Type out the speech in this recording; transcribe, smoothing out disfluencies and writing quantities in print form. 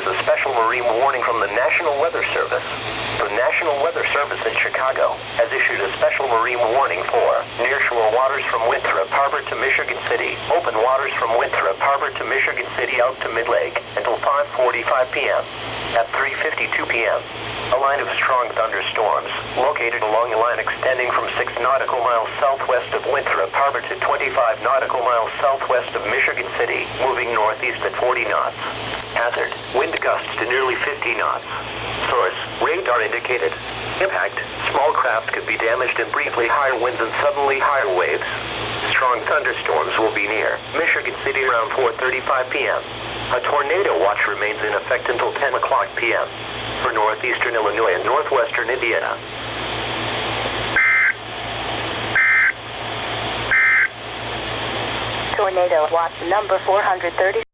a special marine warning from the National Weather Service. The National Weather Service in Chicago has issued a special marine warning for nearshore waters from Winthrop Harbor to Michigan City, open waters from Winthrop Harbor to Michigan City out to Mid-Lake until 5:45 p.m. At 3:52 p.m., a line of strong thunderstorms located along a line extending from 6 nautical miles southwest of Winthrop Harbor to 25 nautical miles southwest of Michigan City, moving northeast at 40 knots. Hazard, wind gusts to nearly 50 knots. Source, radar indicated. Impact, small craft could be damaged and briefly higher winds and suddenly higher waves. Strong thunderstorms will be near Michigan City around 4:35 p.m. A tornado watch remains in effect until 10 o'clock p.m. for northeastern Illinois and northwestern Indiana. Tornado watch number 430.